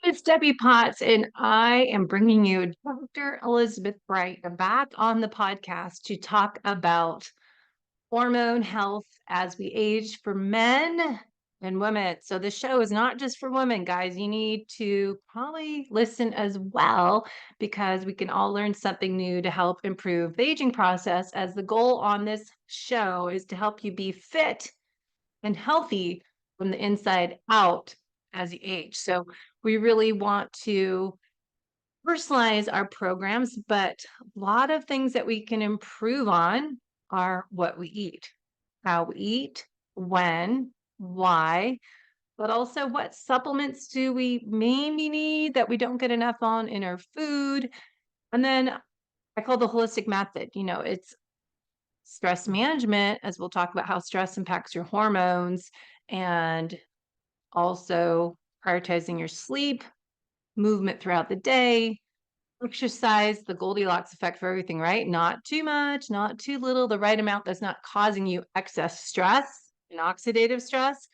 It's Debbie Potts, and I am bringing you Dr. Elizabeth Bright back on the podcast to talk about hormone health as we age for men and women. So, the show is not just for women, guys. You need to probably listen as well because we can all learn something new to help improve the aging process. As the goal on this show is to help you be fit and healthy from the inside out as you age. So we really want to personalize our programs, but a lot of things that we can improve on are what we eat, how we eat, when, why, but also what supplements do we maybe need that we don't get enough on in our food. And then I call the holistic method, it's stress management, as we'll talk about how stress impacts your hormones and also prioritizing your sleep, movement throughout the day, exercise, the Goldilocks effect for everything, right? Not too much, not too little, the right amount that's not causing you excess stress and oxidative stress,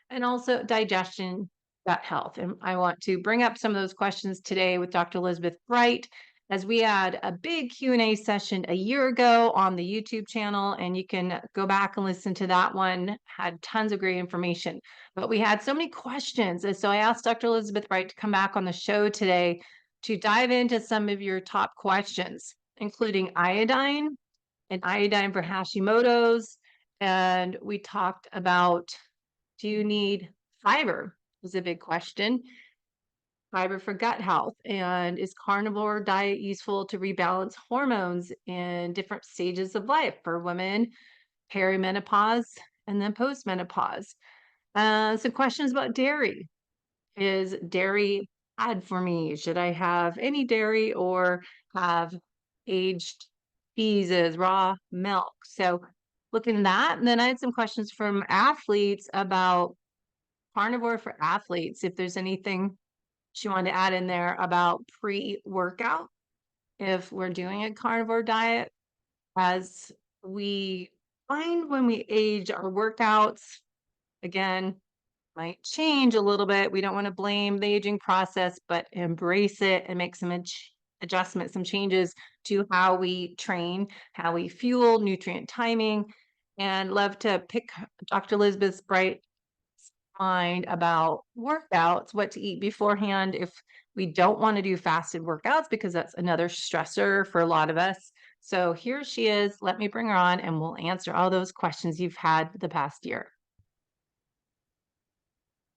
and also digestion, gut health. And I want to bring up some of those questions today with Dr. Elizabeth Bright, as we had a big Q&A session a year ago on the YouTube channel, and you can go back and listen to that one. Had tons of great information, but we had so many questions. And so I asked Dr. Elizabeth Bright to come back on the show today to dive into some of your top questions, including iodine and iodine for Hashimoto's. And we talked about, do you need fiber? Was a big question. Fiber for gut health. And is carnivore diet useful to rebalance hormones in different stages of life for women, perimenopause, and then postmenopause? Some questions about dairy. Is dairy bad for me? Should I have any dairy or have aged cheeses, raw milk? So looking at that. And then I had some questions from athletes about carnivore for athletes, if there's anything she wanted to add in there about pre-workout, if we're doing a carnivore diet, as we find when we age, our workouts, again, might change a little bit. We don't want to blame the aging process, but embrace it and make some adjustments, some changes to how we train, how we fuel, nutrient timing, and love to pick Dr. Elizabeth Bright mind about workouts, what to eat beforehand if we don't want to do fasted workouts, because that's another stressor for a lot of us. So here she is. Let me bring her on and we'll answer all those questions you've had the past year.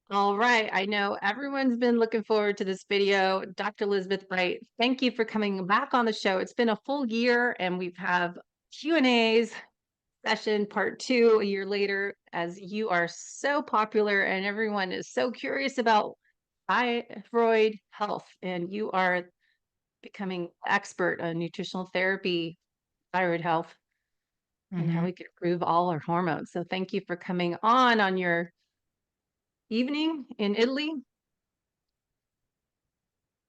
All right. I know everyone's been looking forward to this video. Dr. Elizabeth Bright, thank you for coming back on the show. It's been a full year and we've have Q&As session part 2 a year later, as you are so popular and everyone is so curious about thyroid health, and you are becoming expert on nutritional therapy, thyroid health, and how we can improve all our hormones. So thank you for coming on your evening in Italy.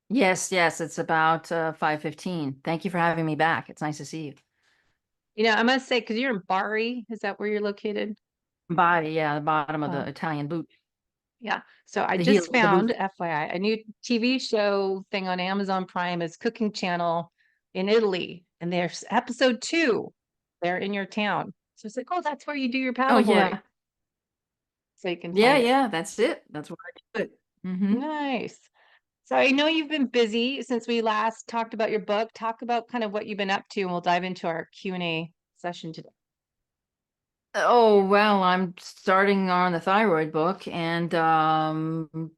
Yes, it's about 5:15. Thank you for having me back. It's nice to see you. I must say, because you're in Bari, is that where you're located? Body, yeah, the bottom of the Italian boot. Yeah. So I The heel just of the boot. found, FYI, a new TV show thing on Amazon Prime is Cooking Channel in Italy. And there's episode 2. They're in your town. So it's like, oh, that's where you do your Oh, paddleboarding. yeah. So you can Yeah, find it. yeah, that's it. That's where I do it. Nice. So I know you've been busy since we last talked about your book. Talk about kind of what you've been up to, and we'll dive into our Q&A session today. Oh, well, I'm starting on the thyroid book and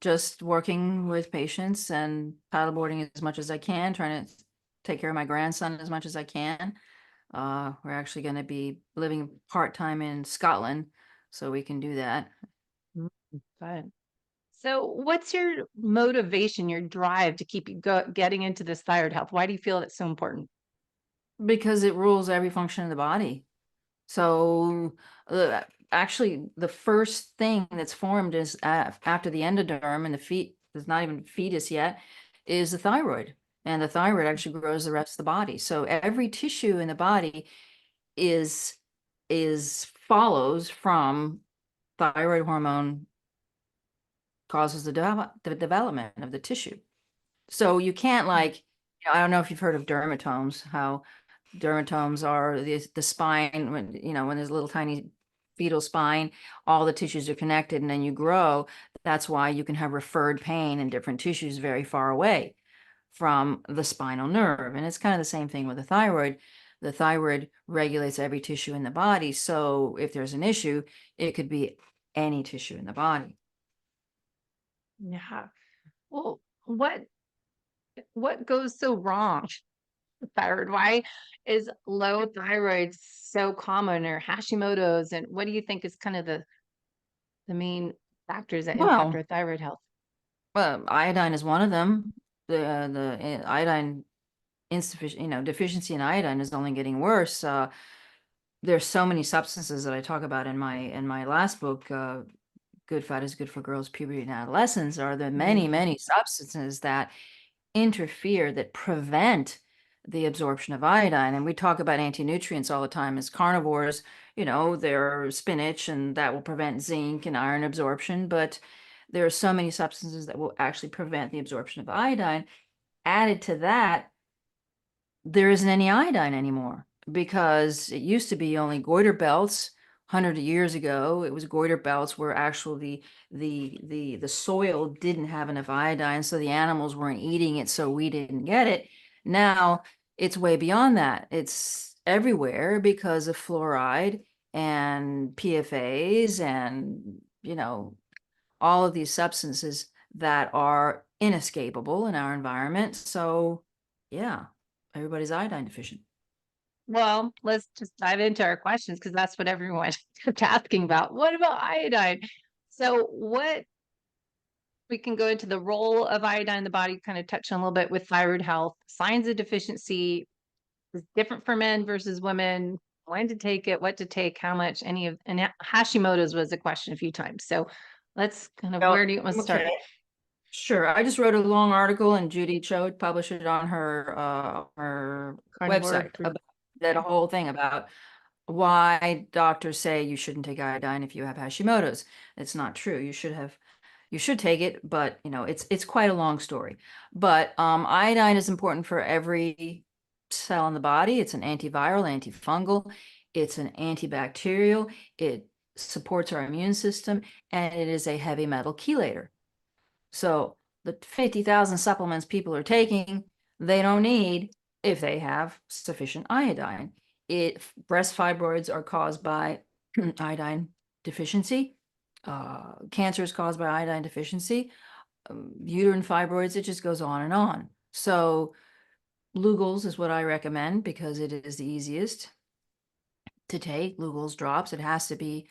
just working with patients and paddleboarding as much as I can, trying to take care of my grandson as much as I can. We're actually going to be living part-time in Scotland, so we can do that. Fun. So what's your motivation, your drive to keep you getting into this thyroid health? Why do you feel it's so important? Because it rules every function of the body. So actually, the first thing that's formed is after the endoderm, and the feet, there's not even fetus yet, is the thyroid. And the thyroid actually grows the rest of the body. So every tissue in the body is follows from thyroid hormone causes the development of the tissue. So you can't I don't know if you've heard of dermatomes, how dermatomes are the spine when, when there's a little tiny fetal spine, all the tissues are connected and then you grow. That's why you can have referred pain in different tissues very far away from the spinal nerve. And it's kind of the same thing with the thyroid. The thyroid regulates every tissue in the body. So if there's an issue, it could be any tissue in the body. Yeah. Well, what goes so wrong with thyroid? Why is low thyroid so common, or Hashimoto's? And what do you think is kind of the main factors that impact our Well, thyroid health? iodine is one of them. The iodine insufficient, deficiency in iodine is only getting worse. There's so many substances that I talk about in my last book, Good Fat is Good for Girls, Puberty and Adolescence. Are the many, Mm. many substances that interfere, that prevent the absorption of iodine. And we talk about anti-nutrients all the time as carnivores, they're spinach and that will prevent zinc and iron absorption, but there are so many substances that will actually prevent the absorption of iodine. Added to that, there isn't any iodine anymore because it used to be only goiter belts. 100 years ago, it was goiter belts where actually the soil didn't have enough iodine, so the animals weren't eating it, so we didn't get it. Now it's way beyond that. It's everywhere because of fluoride and PFAs and all of these substances that are inescapable in our environment. So yeah, everybody's iodine deficient. Well, let's just dive into our questions, because that's what everyone kept asking about. What about iodine? So we can go into the role of iodine in the body, kind of touch on a little bit with thyroid health, signs of deficiency is different for men versus women, when to take it, what to take, how much, and Hashimoto's was a question a few times. So let's where Well, do you want to start? okay, sure. I just wrote a long article and Judy Cho published it on her Carnivore website fruit. about that whole thing about why doctors say you shouldn't take iodine if you have Hashimoto's. It's not true. You should take it, but it's quite a long story. But iodine is important for every cell in the body. It's an antiviral, antifungal, it's an antibacterial, it supports our immune system, and it is a heavy metal chelator. So the 50,000 supplements people are taking, they don't need if they have sufficient iodine. Breast fibroids are caused by iodine deficiency. Cancer is caused by iodine deficiency. Uterine fibroids, it just goes on and on. So Lugol's is what I recommend because it is the easiest to take. Lugol's drops. It has to be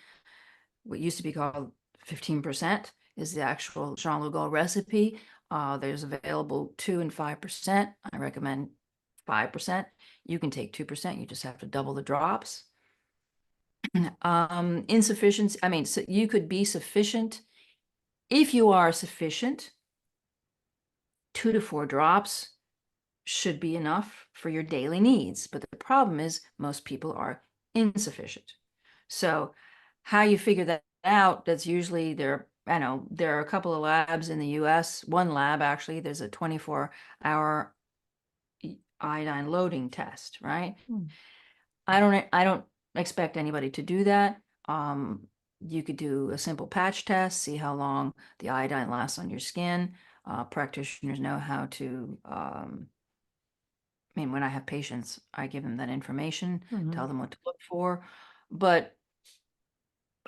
what used to be called 15% is the actual Jean Lugol recipe. There's available 2 and 5%. I recommend 5%. You can take 2%. You just have to double the drops. Insufficiency. I mean, so you could be sufficient. If you are sufficient, 2 to 4 drops should be enough for your daily needs. But the problem is most people are insufficient. So how you figure that out, that's usually I know there are a couple of labs in the US, one lab actually, there's a 24-hour iodine loading test, right? I don't expect anybody to do that. You could do a simple patch test, see how long the iodine lasts on your skin. Practitioners know how to I mean, when I have patients, I give them that information, tell them what to look for. But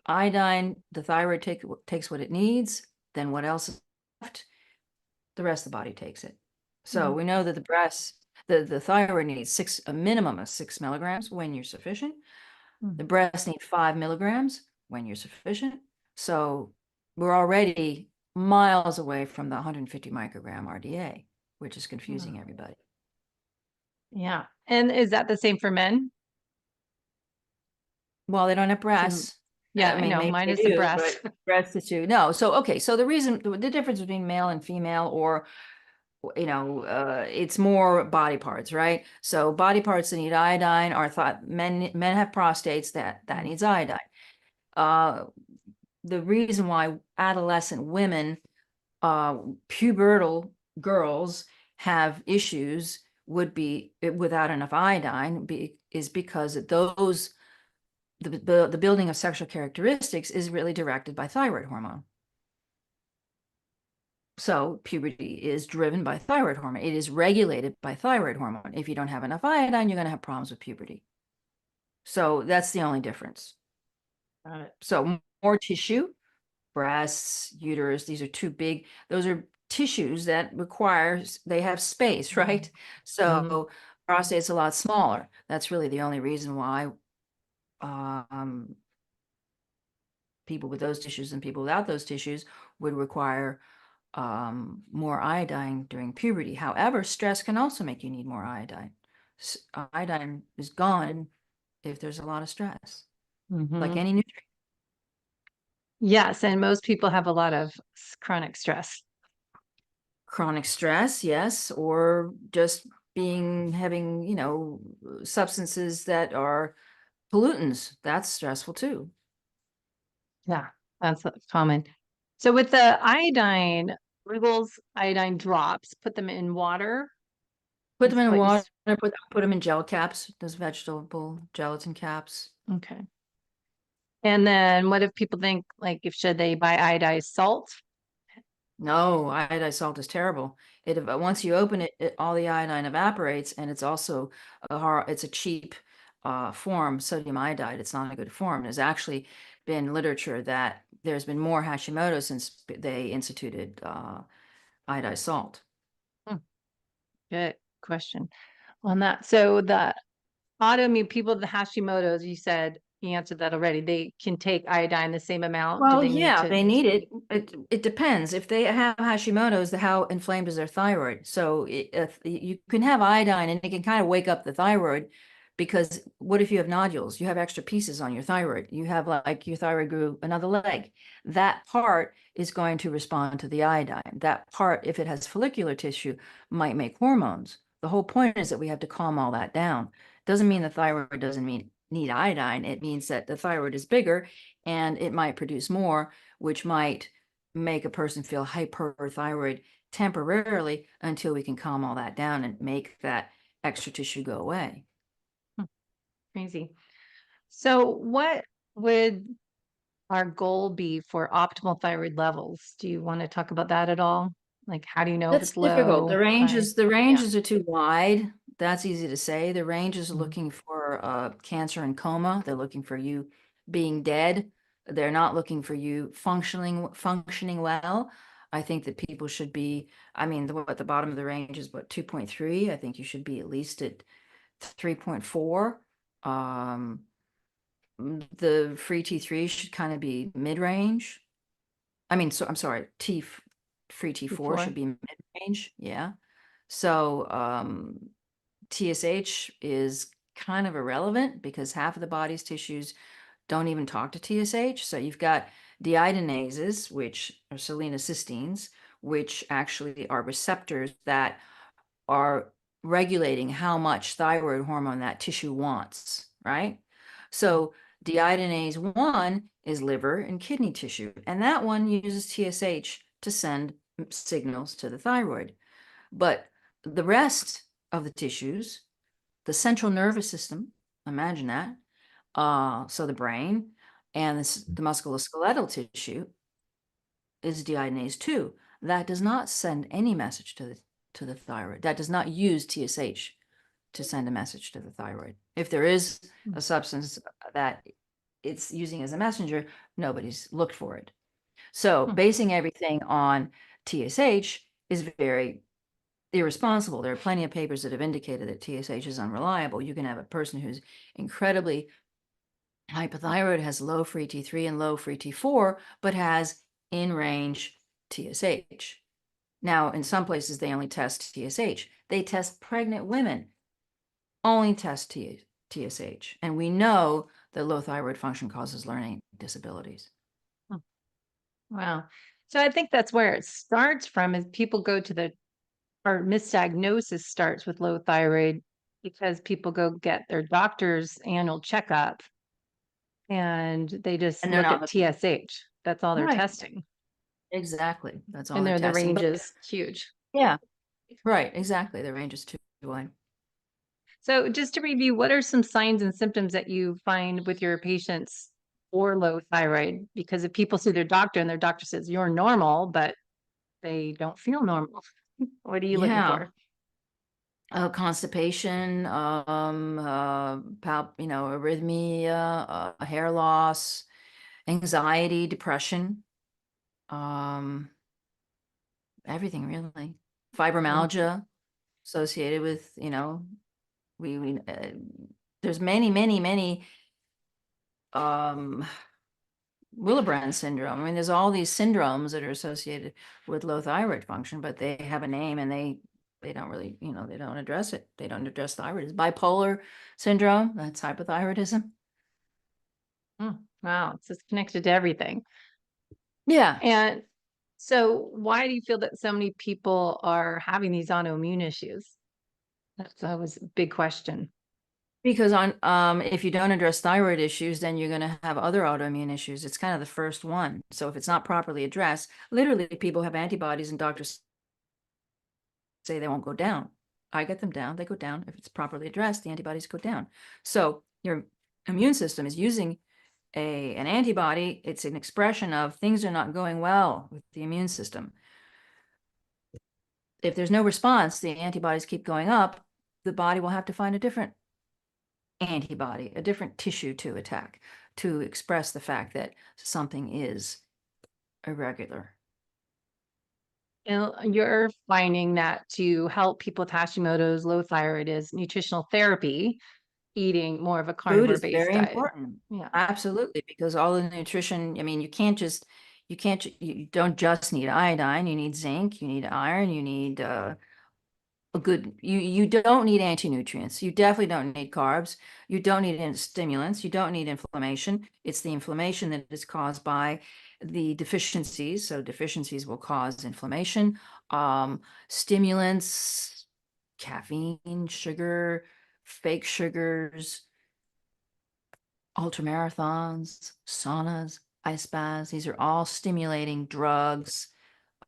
iodine, the thyroid takes what it needs, then what else is left, the rest of the body takes it. So we know that the thyroid needs a minimum of 6 milligrams when you're sufficient. The breast need 5 milligrams when you're sufficient. So we're already miles away from the 150 microgram RDA, which is confusing everybody. Yeah. And is that the same for men? Well, they don't have breasts. Yeah, I I mean, know, maybe they minus the do, breast. but breasts too. No. So, okay. So the difference between male and female, or, it's more body parts, right? So body parts that need iodine are thought men have prostates that needs iodine. The reason why adolescent women pubertal girls have issues would be without enough iodine is because those the building of sexual characteristics is really directed by thyroid hormone. So puberty is driven by thyroid hormone. It is regulated by thyroid hormone. If you don't have enough iodine, you're going to have problems with puberty. So that's the only difference. Got it. So more tissue, breasts, uterus, these are two big, those are tissues that they have space, right? So prostate's a lot smaller. That's really the only reason why people with those tissues and people without those tissues would require more iodine during puberty. However, stress can also make you need more iodine. Iodine is gone if there's a lot of stress, like any nutrient. Yes, and most people have a lot of chronic stress. Chronic stress, yes, or just having, substances that are pollutants. That's stressful too. Yeah, that's common. So with the iodine, Rugel's iodine drops, put them in water. Put them in water, s- put them in gel caps, those vegetable gelatin caps. Okay. And then what if people think like should they buy iodized salt? No, iodized salt is terrible. Once you open it, all the iodine evaporates, and it's also it's a cheap form, sodium iodide. It's not a good form. There's actually been literature that there's been more Hashimoto since they instituted iodized salt. Good question on that. So the autoimmune people, the Hashimoto's, you said you answered that already. They can take iodine the same amount. Do Well, they need yeah, to? they need it. It depends. If they have Hashimoto's, how inflamed is their thyroid? So if you can have iodine and it can kind of wake up the thyroid, because what if you have nodules? You have extra pieces on your thyroid. You have like your thyroid grew another leg. That part is going to respond to the iodine. That part, if it has follicular tissue, might make hormones. The whole point is that we have to calm all that down. Doesn't mean the thyroid doesn't need iodine. It means that the thyroid is bigger and it might produce more, which might make a person feel hyperthyroid temporarily until we can calm all that down and make that extra tissue go away. Crazy. So what would our goal be for optimal thyroid levels? Do you want to talk about that at all? Like, how do you know if That's it's difficult. low, high? The ranges are too wide. That's easy to say. The ranges are Mhm. looking for cancer and coma. They're looking for you being dead. They're not looking for you functioning well. I think that people should be, I mean, the bottom of the range is what, 2.3. I think you should be at least at 3.4. The free T3 should kind of be mid-range. I mean, so I'm sorry, free T4 should be mid-range. Yeah. So TSH is kind of irrelevant because half of the body's tissues don't even talk to TSH. So you've got deiodinases, which are selenocysteines, which actually are receptors that are regulating how much thyroid hormone that tissue wants, right? So deiodinase 1 is liver and kidney tissue, and that one uses TSH to send signals to the thyroid. But the rest of the tissues, the central nervous system, imagine that, so the brain and the musculoskeletal tissue is deiodinase 2. That does not send any message to the thyroid. That does not use TSH to send a message to the thyroid. If there is a substance that it's using as a messenger, nobody's looked for it. So basing everything on TSH is very irresponsible. There are plenty of papers that have indicated that TSH is unreliable. You can have a person who's incredibly hypothyroid, has low free T3 and low free T4, but has in range TSH. Now, in some places, they only test TSH. They test pregnant women, only test TSH. And we know that low thyroid function causes learning disabilities. Wow. So I think that's where it starts from is people go to or misdiagnosis starts with low thyroid because people go get their doctor's annual checkup and they just And they're look not at looking. TSH. That's all they're Right. testing. Exactly. That's all And they're the testing. range But is huge. yeah, right. Exactly. The range is too wide. So just to review, what are some signs and symptoms that you find with your patients for low thyroid? Because if people see their doctor and their doctor says you're normal, but they don't feel normal, what are you looking Yeah. for? Constipation, arrhythmia, hair loss, anxiety, depression, um, everything really. Mhm. Fibromyalgia associated with, we there's many, um, Willebrand syndrome. I mean, there's all these syndromes that are associated with low thyroid function, but they have a name and they don't really, they don't address it. They don't address thyroid. Bipolar syndrome, that's hypothyroidism. Wow, it's just connected to everything. Yeah, And so why do you feel that so many people are having these autoimmune issues? That was a big question. because if you don't address thyroid issues, then you're going to have other autoimmune issues. It's kind of the first one. So if it's not properly addressed, literally people have antibodies and doctors say they won't go down. I get them down, they go down. If it's properly addressed, the antibodies go down. So your immune system is using an antibody. It's an expression of things are not going well with the immune system. If there's no response, the antibodies keep going up, the body will have to find a different antibody, a different tissue to attack, to express the fact that something is irregular. You're finding that to help people with Hashimoto's low thyroid is nutritional therapy, eating more of a Food carnivore is based very diet. important. Yeah. Absolutely, because all the nutrition, I mean, you don't just need iodine, you need zinc, you need iron, you need you don't need anti-nutrients. You definitely don't need carbs. You don't need stimulants. You don't need inflammation. It's the inflammation that is caused by the deficiencies. So deficiencies will cause inflammation. Stimulants, caffeine, sugar, fake sugars, ultramarathons, saunas, ice baths. These are all stimulating drugs.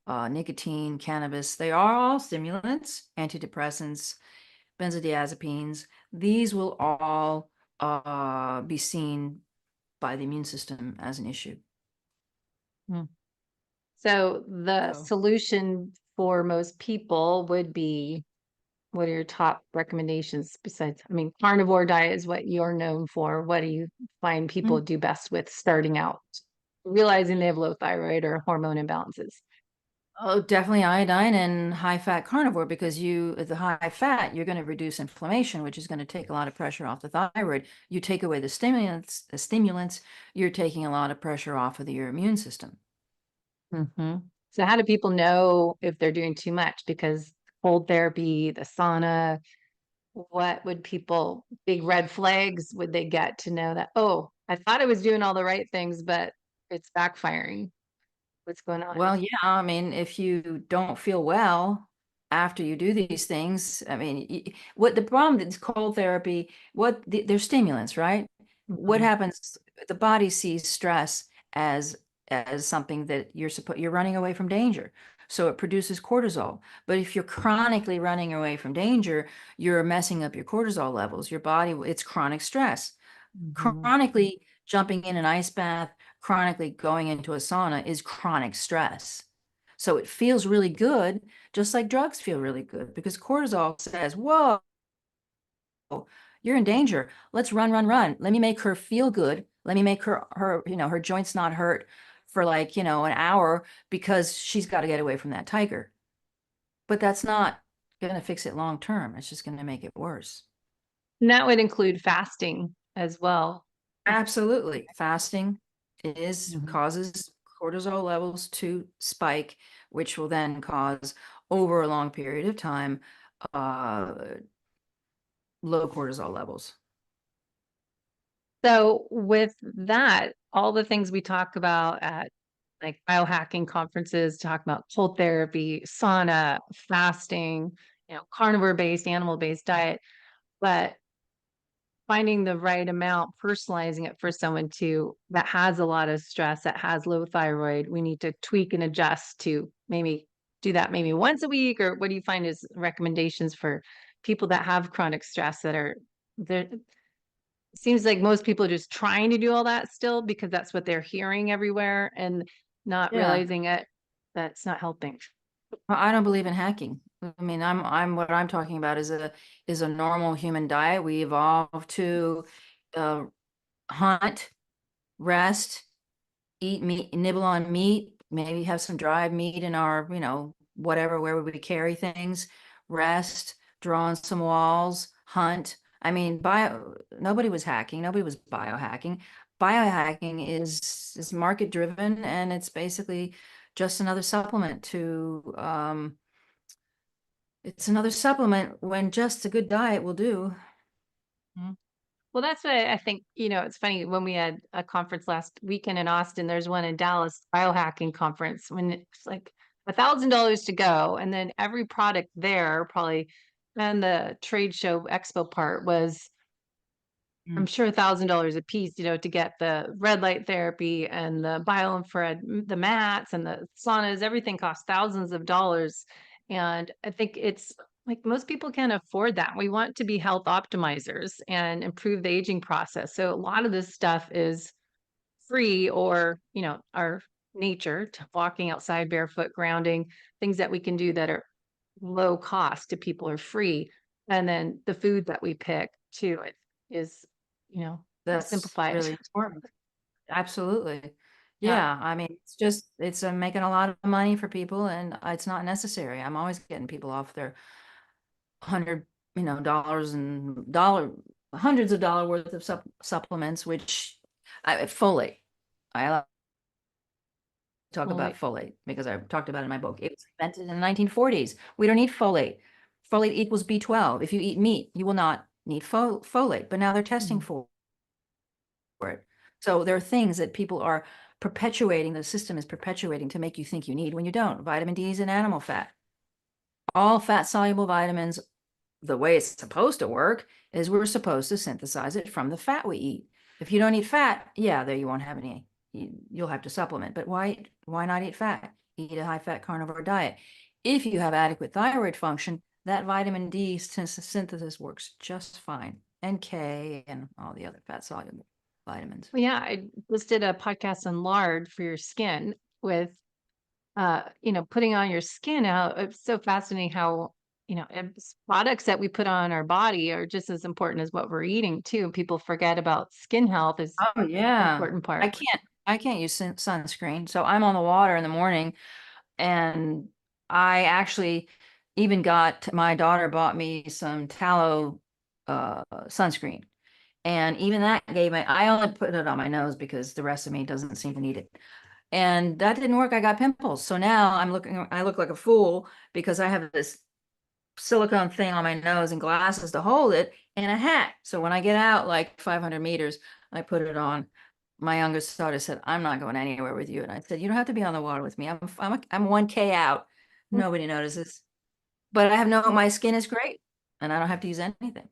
Nicotine, cannabis, they are all stimulants, antidepressants, benzodiazepines. These will all be seen by the immune system as an issue. Mm. So the So solution for most people would be, what are your top recommendations besides, I mean, carnivore diet is what you're known for. What do you find people do best with starting out, realizing they have low thyroid or hormone imbalances? oh, definitely iodine and high fat carnivore because the high fat, you're going to reduce inflammation, which is going to take a lot of pressure off the thyroid. You take away the stimulants, you're taking a lot of pressure off of your immune system. Hmm. So how do people know if they're doing too much? Because cold therapy, the sauna, what would people, big red flags would they get to know that, oh, I thought I was doing all the right things, but it's backfiring. What's going on? Well, yeah, I mean, if you don't feel well after you do these things, I mean, what the problem is cold therapy, they're stimulants, right? What Mhm. happens, the body sees stress as something that you're running away from danger. So it produces cortisol. But if you're chronically running away from danger, you're messing up your cortisol levels. Your body, it's chronic stress. Mhm. Chronically jumping in an ice bath, chronically going into a sauna is chronic stress. So it feels really good, just like drugs feel really good, because cortisol says, whoa, you're in danger. Let's run, run, run. Let me make her feel good. Let me make her joints not hurt for like, an hour because she's got to get away from that tiger. But that's not going to fix it long term. It's just going to make it worse. And that would include fasting as well. Absolutely. Fasting is Mhm. causes cortisol levels to spike, which will then cause over a long period of time uh, low cortisol levels. So with that, all the things we talk about at like biohacking conferences, talk about cold therapy, sauna, fasting, carnivore based, animal based diet. But finding the right amount, personalizing it for someone that has a lot of stress, that has low thyroid. We need to tweak and adjust to maybe do that maybe once a week, or what do you find is recommendations for people that have chronic stress that are there? Seems like most people are just trying to do all that still because that's what they're hearing everywhere and not Yeah. realizing that's not helping. I don't believe in hacking. I mean, what I'm talking about is a normal human diet. We evolved to uh, hunt, rest, eat meat, nibble on meat, maybe have some dried meat in our, whatever, where we carry things, rest, draw on some walls, hunt. I mean, nobody was hacking, nobody was biohacking. Biohacking is market driven, and it's basically just another supplement to it's another supplement when just a good diet will do. Mhm. Well, that's what I think, it's funny when we had a conference last weekend in Austin, there's one in Dallas, biohacking conference, when it's like $1,000 to go. And then every product there probably, and the trade show expo part was, I'm Mm. sure $1,000 a piece, to get the red light therapy and the bioinfrared, the mats and the saunas, everything costs thousands of dollars. And I think it's like most people can't afford that. We want to be health optimizers and improve the aging process. So a lot of this stuff is free, or, our nature, walking outside barefoot, grounding, things that we can do that are low cost to people are free. And then the food that we pick too is, That's simplify it. really important. Absolutely. Yeah. Yeah, I mean, it's making a lot of money for people, and it's not necessary. I'm always getting people off their hundred, dollars and hundreds of dollar worth of supplements, which folate. I talk about Only. folate because I talked about it in my book. It was invented in the 1940s. We don't need folate. Folate equals B12. If you eat meat, you will not need folate, but now they're testing Mhm. for it. So there are things that people are perpetuating, the system is perpetuating to make you think you need when you don't. Vitamin D is an animal fat. All fat soluble vitamins, the way it's supposed to work is we're supposed to synthesize it from the fat we eat. If you don't eat fat, yeah, there you won't have any. You'll have to supplement. But why not eat fat? Eat a high fat carnivore diet. If you have adequate thyroid function, that vitamin D synthesis works just fine. And K and all the other fat soluble vitamins. Well, yeah, I just did a podcast on lard for your skin with, putting on your skin out. It's so fascinating how, products that we put on our body are just as important as what we're eating too. People forget about skin health is Oh an yeah. important I part. can't I can't use sunscreen. So I'm on the water in the morning, and I actually even got my daughter bought me some tallow sunscreen. And even that gave me, I only put it on my nose because the rest of me doesn't seem to need it. And that didn't work. I got pimples. So now I look like a fool because I have this silicone thing on my nose and glasses to hold it and a hat. So when I get out like 500 meters, I put it on. My youngest daughter said, "I'm not going anywhere with you." And I said, "You don't have to be on the water with me. I'm 1K out. Nobody notices. But I have my skin is great and I don't have to use anything."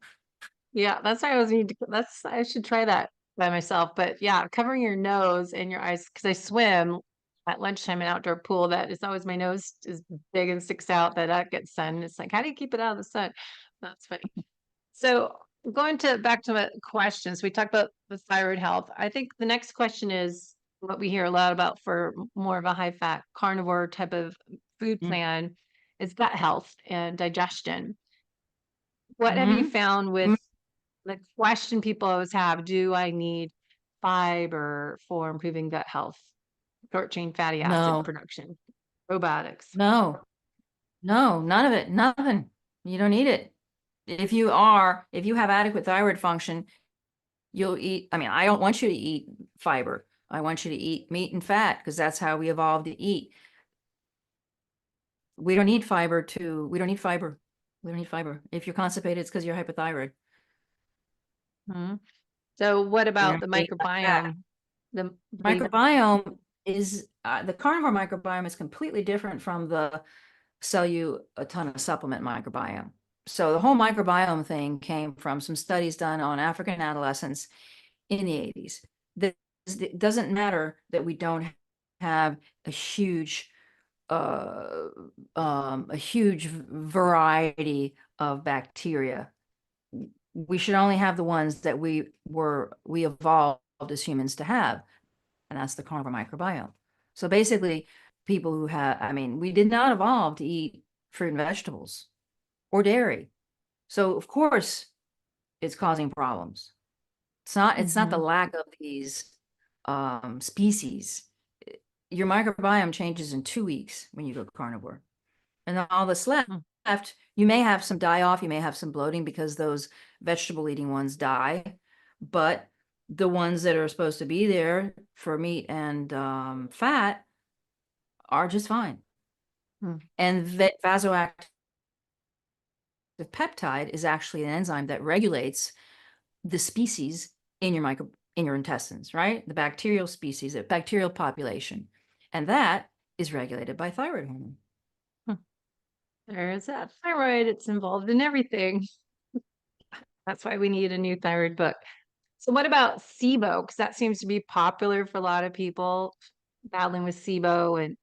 Yeah, that's why I was need to I should try that by myself. But yeah, covering your nose and your eyes because I swim at lunchtime in an outdoor pool that is always my nose is big and sticks out that gets sun. It's like, how do you keep it out of the sun? That's funny. So going to back to the questions, we talked about the thyroid health. I think the next question is what we hear a lot about for more of a high fat carnivore type of food plan is gut health and digestion. What have you Mm-hmm. found with the question people always have, do I need fiber for improving gut health, short chain fatty acid No, production, probiotics? no, no, none of it, nothing. You don't need it. If you have adequate thyroid function, you'll eat. I mean, I don't want you to eat fiber. I want you to eat meat and fat because that's how we evolved to eat. We don't need fiber. We don't need fiber. If you're constipated, it's because you're hypothyroid. Mhm. So what We about don't the need enough fat. microbiome? The Microbiome is the carnivore microbiome is completely different from the sell you a ton of supplement microbiome. So the whole microbiome thing came from some studies done on African adolescents in the 80s. It doesn't matter that we don't have a huge variety of bacteria. We should only have the ones that we evolved as humans to have, and that's the carnivore microbiome. So basically, people who have, I mean, we did not evolve to eat fruit and vegetables or dairy. So of course it's causing problems. It's not the lack of these species. Your microbiome changes in 2 weeks when you go carnivore. And then all that's left, you may have some die off, you may have some bloating because those vegetable eating ones die, but the ones that are supposed to be there for meat and fat are just fine. And vasoactive peptide is actually an enzyme that regulates the species in your intestines, right? The bacterial species, the bacterial population. And that is regulated by thyroid hormone. There's that thyroid. It's involved in everything. That's why we need a new thyroid book. So what about SIBO? Because that seems to be popular for a lot of people battling with SIBO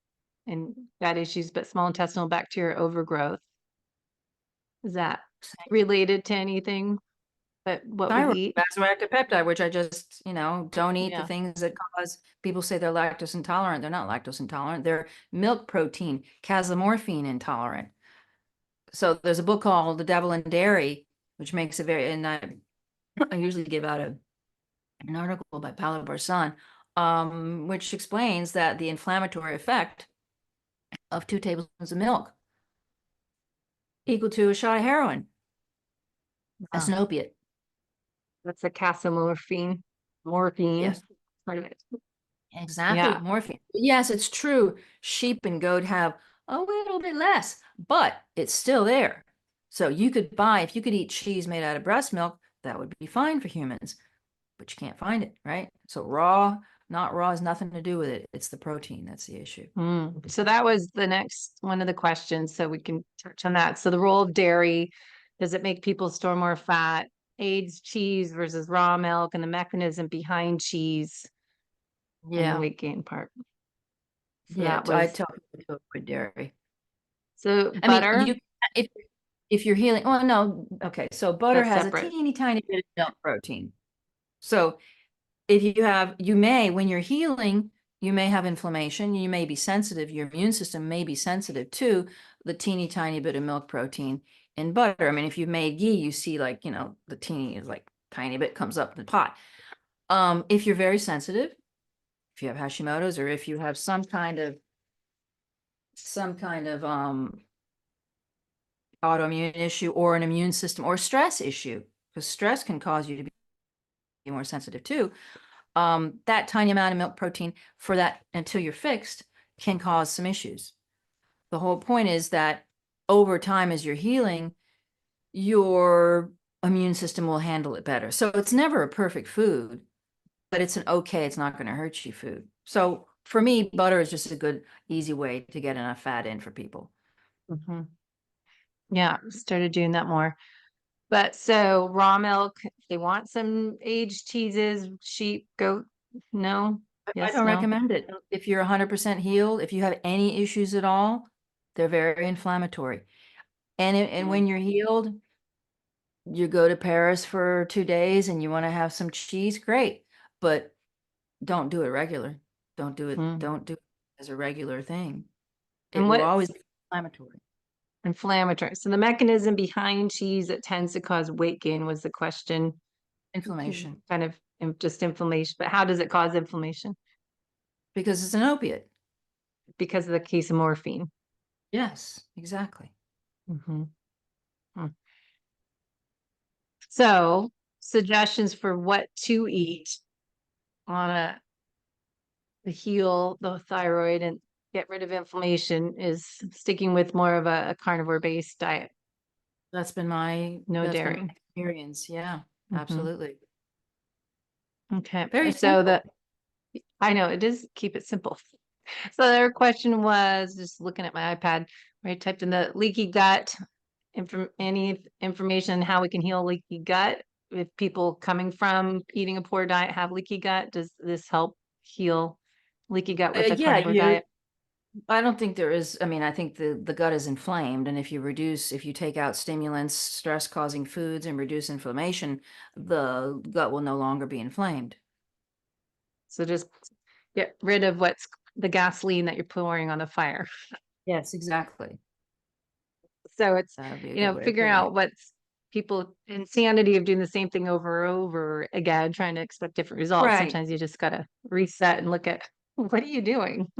and gut issues, but small intestinal bacteria overgrowth. Is that related to anything but what we Thyroid, eat? vasoactive peptide, which I just, don't eat the Yeah. things that cause people say they're lactose intolerant. They're not lactose intolerant. They're milk protein, casomorphine intolerant. So there's a book called The Devil in Dairy, which makes it very, and I usually give out an article by Paolo Barsan, which explains that the inflammatory effect of 2 tablespoons of milk equal to a shot of heroin. That's an opiate. That's the casomorphine. Morphine. Yes. Part of it. Exactly. Yeah. Morphine. Yes, it's true. Sheep and goat have a little bit less, but it's still there. So you could buy, if you could eat cheese made out of breast milk, that would be fine for humans, but you can't find it, right? So raw, not raw has nothing to do with it. It's the protein that's the issue. So that was the next one of the questions. So we can touch on that. So the role of dairy, does it make people store more fat? Aged cheese versus raw milk and the mechanism behind cheese and the weight gain part. So Yeah, that I was tell people to avoid dairy. so I mean, butter. if you're healing, well, no, okay. So butter That's has a separate. teeny tiny bit of milk protein. So if you may, when you're healing, you may have inflammation, you may be sensitive, your immune system may be sensitive to the teeny tiny bit of milk protein in butter. I mean, if you've made ghee, you see like, the teeny is like tiny bit comes up in the pot. If you're very sensitive, if you have Hashimoto's or if you have some kind of autoimmune issue or an immune system or stress issue, because stress can cause you to be more sensitive too. That tiny amount of milk protein for that until you're fixed can cause some issues. The whole point is that over time, as you're healing, your immune system will handle it better. So it's never a perfect food, but it's it's not going to hurt you food. So for me, butter is just a good, easy way to get enough fat in for people. Yeah, started doing that more. But so raw milk, they want some aged cheeses, sheep, goat. No. I Yes, don't no. recommend it. If you're 100% healed, if you have any issues at all, they're very inflammatory. And when you're healed, you go to Paris for 2 days and you want to have some cheese, great. But don't do it regular. Don't do it as a regular thing. It And will what's always be inflammatory. inflammatory? So the mechanism behind cheese that tends to cause weight gain was the question. Inflammation. Kind of just inflammation. But how does it cause inflammation? Because it's an opiate. Because of the casomorphine. Yes, exactly. So suggestions for what to eat on to heal the thyroid and get rid of inflammation is sticking with more of a carnivore based diet. That's been my Dairy. experience. Yeah, Mhm. absolutely. Okay. Very So simple. I know it is keep it simple. So their question was just looking at my iPad where I typed in the leaky gut any information on how we can heal leaky gut? If people coming from eating a poor diet have leaky gut, does this help heal leaky gut with a Yeah, carnivore diet? I don't think there is, I mean, I think the gut is inflamed, and if you take out stimulants, stress-causing foods, and reduce inflammation, the gut will no longer be inflamed. So just get rid of what's the gasoline that you're pouring on the fire. Yes, exactly. So it's, That would be a good way of figuring putting out it. what's people insanity of doing the same thing over and over again, trying to expect different results. Right. Sometimes you just gotta reset and look at what are you doing?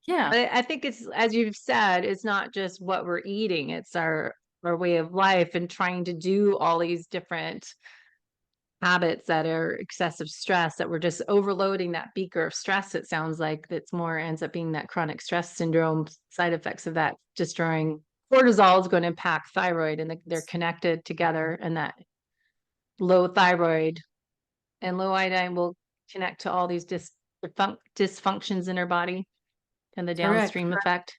Yeah. But I think it's, as you've said, it's not just what we're eating, it's our way of life and trying to do all these different habits that are excessive stress that we're just overloading that beaker of stress. It sounds like that's more ends up being that chronic stress syndrome side effects of that destroying cortisol is going to impact thyroid and they're connected together, and that low thyroid and low iodine will connect to all these dysfunctions in our body and the Correct. downstream effect.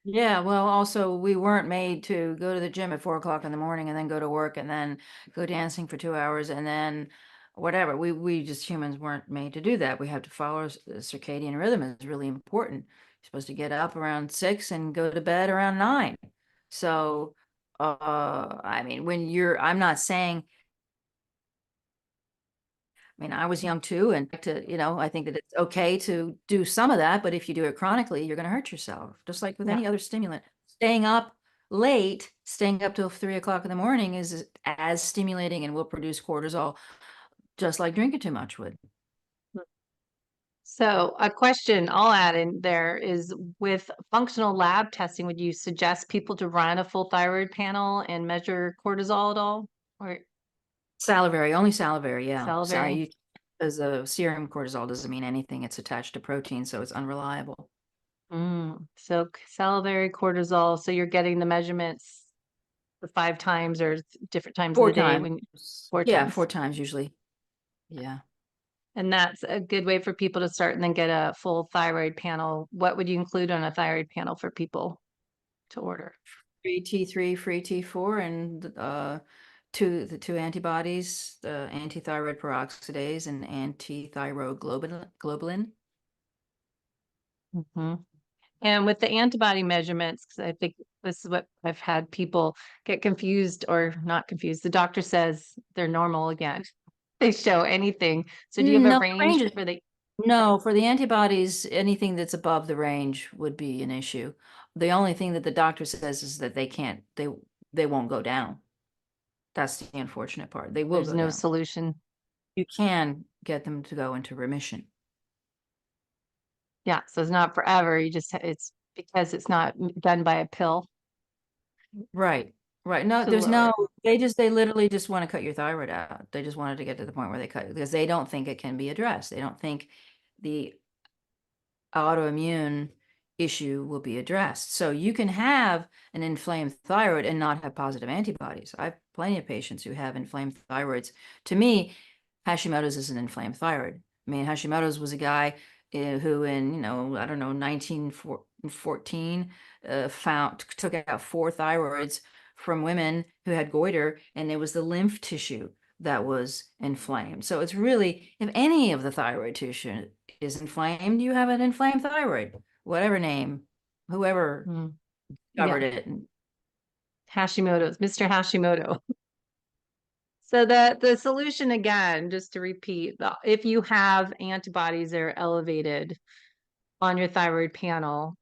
Yeah, well, also we weren't made to go to the gym at 4 o'clock in the morning and then go to work and then go dancing for 2 hours and then whatever. We just humans weren't made to do that. We have to follow circadian rhythm is really important. You're supposed to get up around 6 and go to bed around 9. So, I mean, I'm not saying, I mean, I was young too, and I think that it's okay to do some of that, but if you do it chronically, you're going to hurt yourself, just like with Yeah. any other stimulant. Staying up late, staying up till 3 o'clock in the morning is as stimulating and will produce cortisol, just like drinking too much would. So a question I'll add in there is, with functional lab testing, would you suggest people to run a full thyroid panel and measure cortisol at all, or Salivary, only salivary, yeah. salivary? As a serum cortisol doesn't mean anything. It's attached to protein, so it's unreliable. So salivary cortisol. So you're getting the measurements the 5 times or different times of Four the day times. when 4 Yeah, times. 4 times usually. Yeah. And that's a good way for people to start and then get a full thyroid panel. What would you include on a thyroid panel for people to order? Free T3, free T4, and the two antibodies, the antithyroid peroxidase and antithyroid globulin. Mhm. And with the antibody measurements, because I think this is what I've had people get confused or not confused. The doctor says they're normal again. They show anything. So do you have a No, range for the, no, for the antibodies, anything that's above the range would be an issue. The only thing that the doctor says is that they won't go down. That's the unfortunate part. They will there's go no down. solution? You can get them to go into remission. Yeah. So it's not forever. It's because it's not done by a pill Right. Right. No, to there's lower no, it. they literally just want to cut your thyroid out. They just wanted to get to the point where they cut it because they don't think it can be addressed. They don't think the autoimmune issue will be addressed. So you can have an inflamed thyroid and not have positive antibodies. I have plenty of patients who have inflamed thyroids. To me, Hashimoto's is an inflamed thyroid. I mean, Hashimoto's was a guy who in, I don't know, 1914 took out 4 thyroids from women who had goiter, and it was the lymph tissue that was inflamed. So it's really, if any of the thyroid tissue is inflamed, you have an inflamed thyroid, whatever name, whoever Mm. covered Yeah. it. Hashimoto's, Mr. Hashimoto. So the solution, again, just to repeat, if you have antibodies that are elevated on your thyroid panel,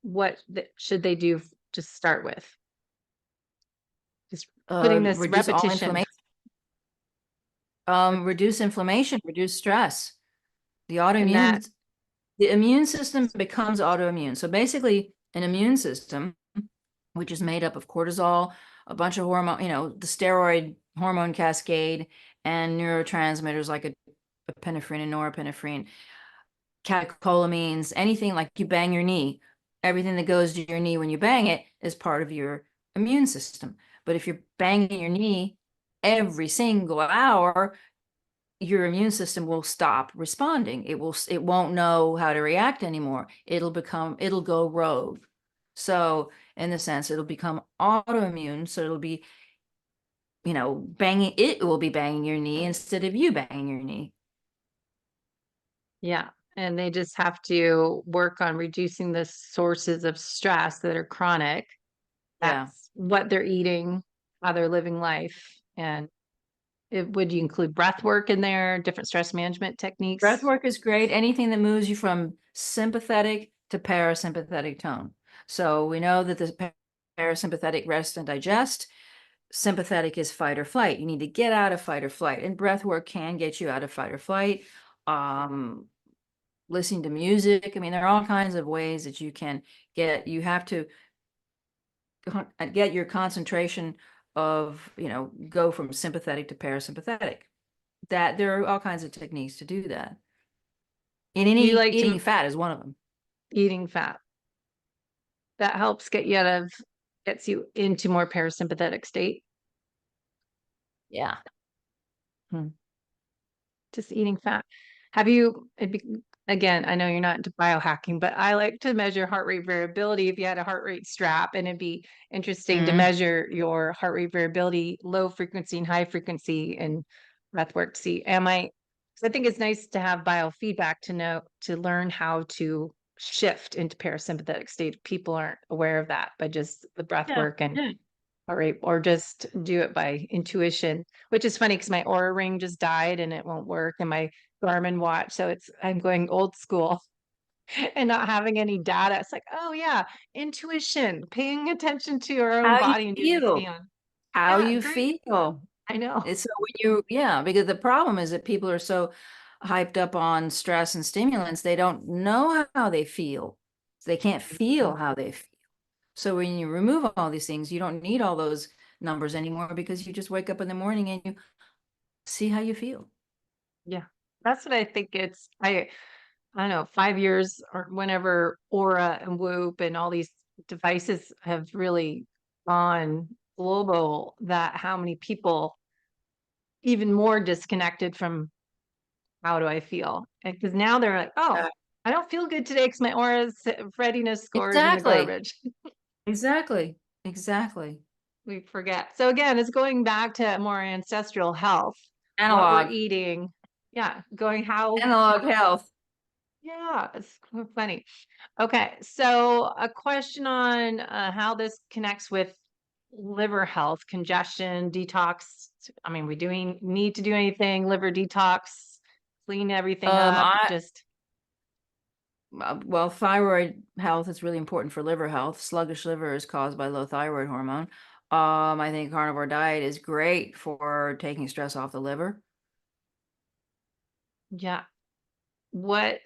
what should they do to start with? Just putting this Reduce all repetition, inflammation. Reduce inflammation, reduce stress. The and that autoimmune, the immune system becomes autoimmune. So basically, an immune system, which is made up of cortisol, a bunch of hormone, the steroid hormone cascade, and neurotransmitters like epinephrine and norepinephrine, catecholamines, anything like you bang your knee, everything that goes to your knee when you bang it is part of your immune system. But if you're banging your knee every single hour, your immune system will stop responding. It won't know how to react anymore. It'll go rogue. So in the sense, it'll become autoimmune. So it'll be, it will be banging your knee instead of you banging your knee. Yeah. And they just have to work on reducing the sources of stress that are chronic. Yeah. That's what they're eating, how they're living life. And would you include breath work in there, different stress management Breath techniques? work is great. Anything that moves you from sympathetic to parasympathetic tone. So we know that the parasympathetic rest and digest. Sympathetic is fight or flight. You need to get out of fight or flight, and breath work can get you out of fight or flight. Um, Listening to music. I mean, there are all kinds of ways that you have to get your concentration of, go from sympathetic to parasympathetic. That there are all kinds of techniques to do that. And Do you any like eating to fat is one of them. eating fat? That helps gets you into more parasympathetic state. Yeah. Hmm. Just eating fat. Have you, again, I know you're not into biohacking, but I like to measure heart rate variability if you had a heart rate strap, and it'd be interesting to Mhm. measure your heart rate variability, low frequency and high frequency and breath work to see, am I, because I think it's nice to have biofeedback to learn how to shift into parasympathetic state. People aren't aware of that, but just the breath Yeah. work and Yeah. all right, or just do it by intuition, which is funny because my Aura ring just died and it won't work, and my Garmin watch. So I'm going old school and not having any data. It's like, oh yeah, intuition, paying attention to our own How you body and doing the feel. scan. How Yeah, you great. feel. I know. It's so when yeah, because the problem is that people are so hyped up on stress and stimulants, they don't know how they feel. They can't feel how they feel. So when you remove all these things, you don't need all those numbers anymore because you just wake up in the morning and you see how you feel. Yeah. That's what I think I don't know, 5 years or whenever Aura and Whoop and all these devices have really gone global, that how many people even more disconnected from how do I feel? Because now they're like, oh, Uh, I don't feel good today because my aura's readiness scores in the Exactly. garbage. Exactly. Exactly. We forget. So again, it's going back to more ancestral health, what we're Analog. eating. Yeah, going how, Analog health. yeah, it's funny. Okay, so a question on how this connects with liver health, congestion, detox. I mean, we doing need to do anything, liver detox, clean everything up, I just Well, thyroid health is really important for liver health. Sluggish liver is caused by low thyroid hormone. I think carnivore diet is great for taking stress off the liver. yeah. What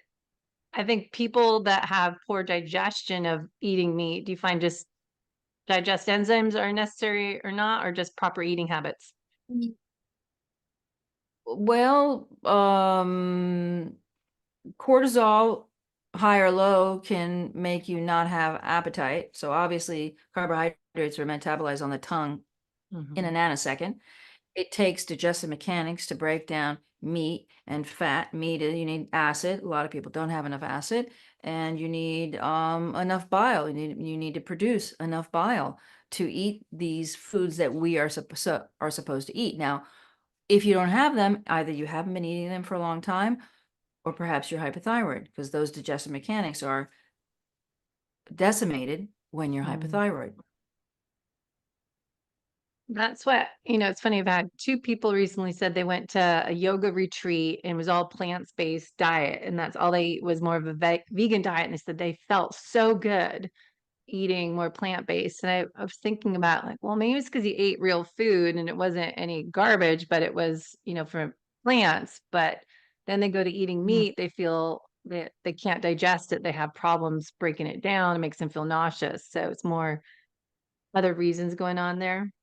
I think people that have poor digestion of eating meat, do you find just digest enzymes are necessary or not, or just proper eating habits? Mm. Well, cortisol, high or low, can make you not have appetite. So obviously, carbohydrates are metabolized on the tongue in a Mhm. nanosecond. It takes digestive mechanics to break down meat and fat. Meat, you need acid. A lot of people don't have enough acid, and you need enough bile. You need to produce enough bile to eat these foods that we are supposed to eat. Now, if you don't have them, either you haven't been eating them for a long time, or perhaps you're hypothyroid, because those digestive mechanics are decimated when you're Mm. hypothyroid. That's what, it's funny. I've had two people recently said they went to a yoga retreat and it was all plants-based diet, and that's all they ate was more of a vegan diet. And they said they felt so good eating more plant-based. And I was thinking about like, well, maybe it's because you ate real food and it wasn't any garbage, but it was, from plants. But then they go to eating Mhm. meat, they feel that they can't digest it. They have problems breaking it down. It makes them feel nauseous. So it's more other reasons going on there.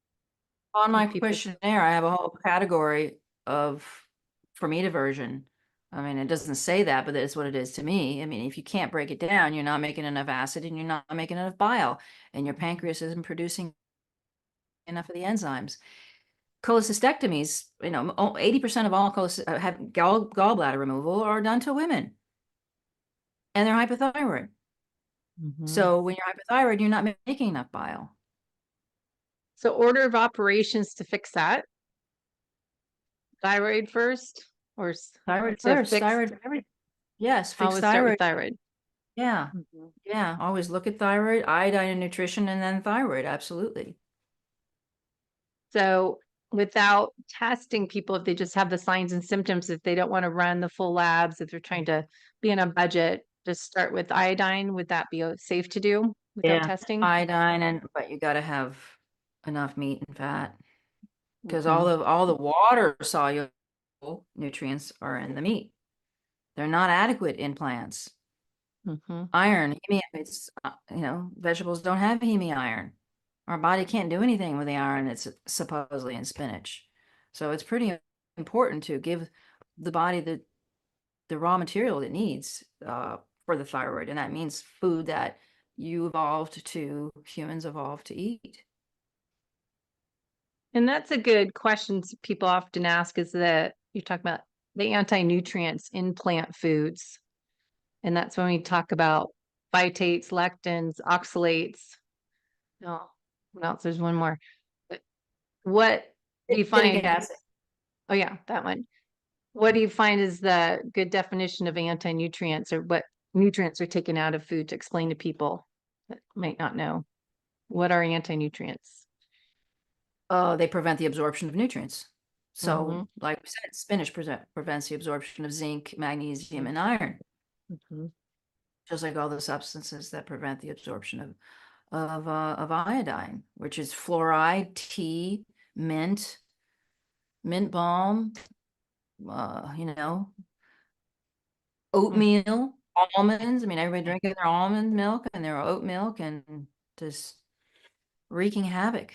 On my If people, questionnaire, I have a whole category of for meat aversion. I mean, it doesn't say that, but that's what it is to me. I mean, if you can't break it down, you're not making enough acid and you're not making enough bile, and your pancreas isn't producing enough of the enzymes. Cholecystectomies, 80% of all have gallbladder removal are done to women, and they're hypothyroid. Mhm. So when you're hypothyroid, you're not making enough bile. So order of operations to fix that, thyroid first or Thyroid to first, fix, thyroid, yes, fix always start with thyroid. thyroid. Yeah, Mhm. yeah. Always look at thyroid, iodine and nutrition, and then thyroid. Absolutely. So without testing people, if they just have the signs and symptoms, if they don't want to run the full labs, if they're trying to be on a budget, just start with iodine. Would that be safe to do without Yeah, testing? iodine, but you got to have enough meat and fat because Mhm. all the water soluble nutrients are in the meat. They're not adequate in plants. Mhm. Iron, it's vegetables don't have heme iron. Our body can't do anything with the iron that's supposedly in spinach. So it's pretty important to give the body the raw material it needs for the thyroid, and that means food that humans evolved to eat. And that's a good question people often ask is that you talk about the anti-nutrients in plant foods. And that's when we talk about phytates, lectins, oxalates. No, what else? There's one more. But what do you Acidic find? acid. Oh, yeah, that one. What do you find is the good definition of anti-nutrients or what nutrients are taken out of food to explain to people that might not know? What are anti-nutrients? They prevent the absorption of nutrients. Mm-hmm. So, like we said, spinach prevents the absorption of zinc, magnesium, and iron, Mm-hmm. just like all the substances that prevent the absorption of iodine, which is fluoride, tea, mint, mint balm, uh, you know, oatmeal, almonds. I mean, everybody drinking their almond milk and their oat milk and just wreaking havoc.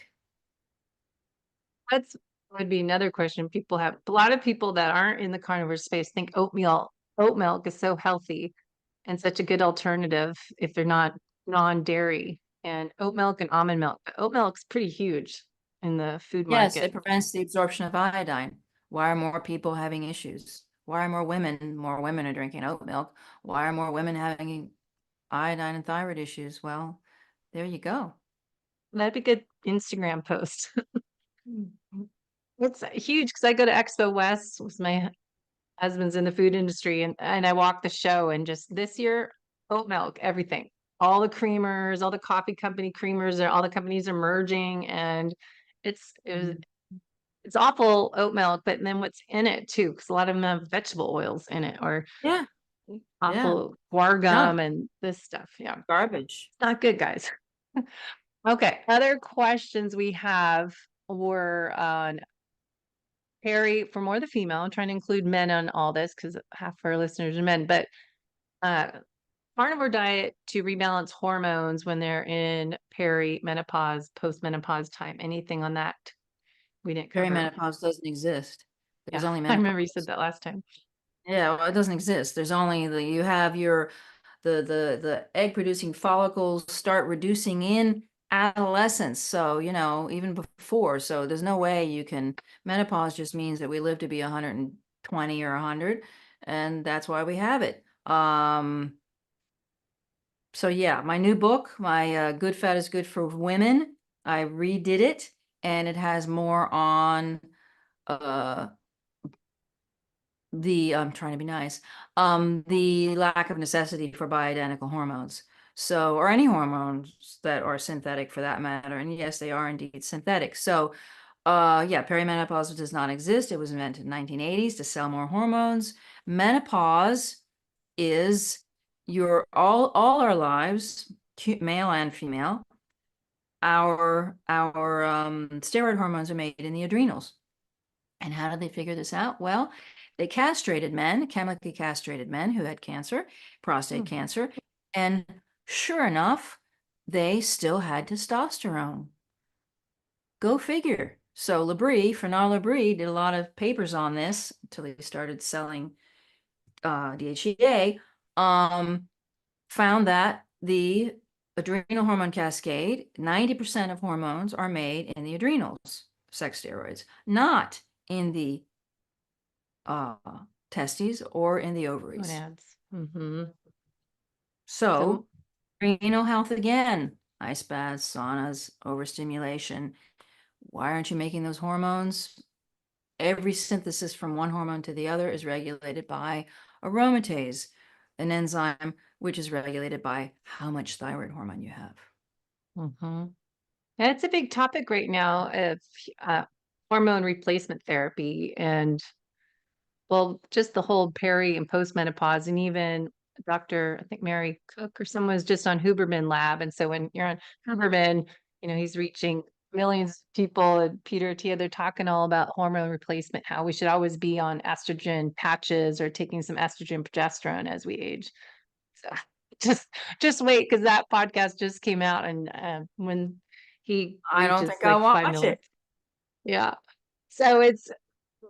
That's would be another question people have. A lot of people that aren't in the carnivore space think oat milk is so healthy and such a good alternative if they're not non-dairy and oat milk and almond milk. But oat milk's pretty huge in the food Yes, market. it prevents the absorption of iodine. Why are more people having issues? Why are more women are drinking oat milk? Why are more women having iodine and thyroid issues? Well, there you go. That'd be a good Instagram post. It's huge because I go to Expo West with my husband's in the food industry and I walk the show and just this year, oat milk, everything. All the creamers, all the coffee company creamers, all the companies are merging and it's awful oat milk, but then what's in it too, because a lot of them have vegetable oils in it or Yeah, yeah. awful guar Junk, gum and this stuff. Yeah. garbage. It's not good, guys. Okay. Other questions we have were on Perry for more the female. I'm trying to include men on all this because half of our listeners are men, but uh carnivore diet to rebalance hormones when they're in perimenopause, postmenopause time. Anything on that we didn't cover? Perimenopause doesn't exist. There's Yeah, only I remember you said menopause. that last time. Yeah, well, it doesn't exist. There's only you have the egg producing follicles start reducing in adolescence. So, even before. So there's no way you can menopause just means that we live to be 120 or 100, and that's why we have it. So yeah, my new book, my Good Fat is Good for Women, I redid it and it has more on uh I'm trying to be nice, the lack of necessity for bioidentical hormones. So, or any hormones that are synthetic for that matter. And yes, they are indeed synthetic. So, yeah, perimenopause does not exist. It was invented in 1980s to sell more hormones. Menopause is your all our lives, male and female, our steroid hormones are made in the adrenals. And how did they figure this out? Well, they castrated men, chemically castrated men who had cancer, prostate Hmm. cancer, and sure enough, they still had testosterone. Go figure. So Fernand Labrie did a lot of papers on this until he started selling DHEA. Found that the adrenal hormone cascade, 90% of hormones are made in the adrenals, sex steroids, not in the uh, testes or in the ovaries. Gonads. Mm-hmm. So So adrenal health again, ice baths, saunas, overstimulation. Why aren't you making those hormones? Every synthesis from one hormone to the other is regulated by aromatase, an enzyme which is regulated by how much thyroid hormone you have. Mm-hmm. That's a big topic right now of uh, hormone replacement therapy and, well, just the whole peri and postmenopause, and even Dr. I think Mary Cook or someone was just on Huberman Lab. And so when you're on Huberman, he's reaching millions of people, and Peter Attia, they're talking all about hormone replacement, how we should always be on estrogen patches or taking some estrogen progesterone as we age. So just just wait, because that podcast just came out, and when he I don't reaches think I'll like 5 watch million. it. Yeah. So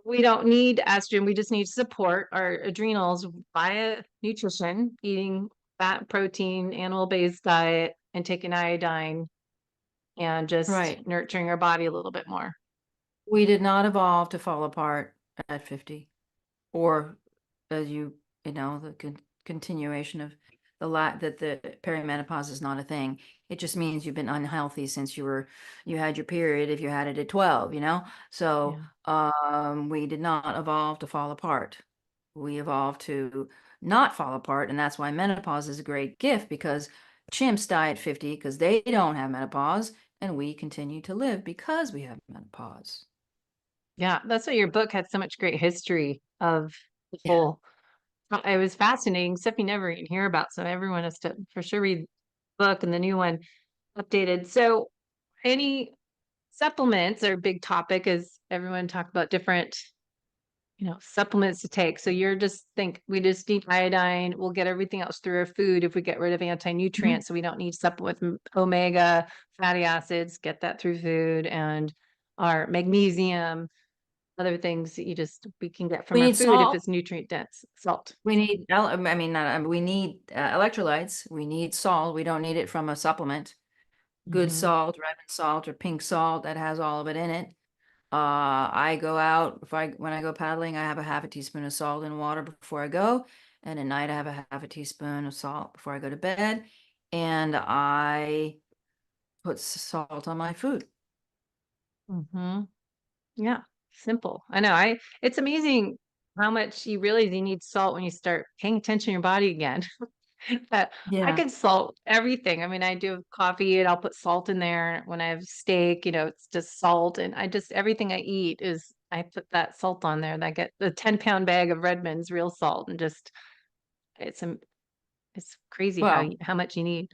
we don't need estrogen. We just need to support our adrenals via nutrition, eating fat, protein, animal-based diet, and taking iodine, and just Right. nurturing our body a little bit more. We did not evolve to fall apart at 50, or as the continuation of that the perimenopause is not a thing. It just means you've been unhealthy since you had your period, if you had it at 12. So Yeah. we did not evolve to fall apart. We evolved to not fall apart, and that's why menopause is a great gift, because chimps die at 50 because they don't have menopause, and we continue to live because we have menopause. Yeah. That's why your book had so much great history of the Yeah. whole. It was fascinating, stuff you never even hear about. So everyone has to for sure read the book and the new one updated. So any supplements are a big topic, as everyone talked about different supplements to take. So you're just think we just need iodine. We'll get everything else through our food if we get rid of Mhm. anti-nutrients. So we don't need supplement with omega fatty acids, get that through food, and our magnesium, other things that we can get from We our need food if salt. it's nutrient dense. Salt. We need, I mean, not, we need electrolytes. We need salt. We don't need it from a supplement. Good Hmm. salt, red salt, or pink salt that has all of it in it. I go out, when I go paddling, I have a half a teaspoon of salt in water before I go. And at night, I have a half a teaspoon of salt before I go to bed. And I put salt on my food. Hmm. Yeah. Simple. I know. It's amazing how much you realize you need salt when you start paying attention to your body again. But I Yeah. can salt everything. I mean, I do coffee and I'll put salt in there. When I have steak, it's just salt. And everything I eat I put that salt on there. And I get the 10-pound bag of Redmond's real salt, and just, it's, it's crazy Well, how much you need.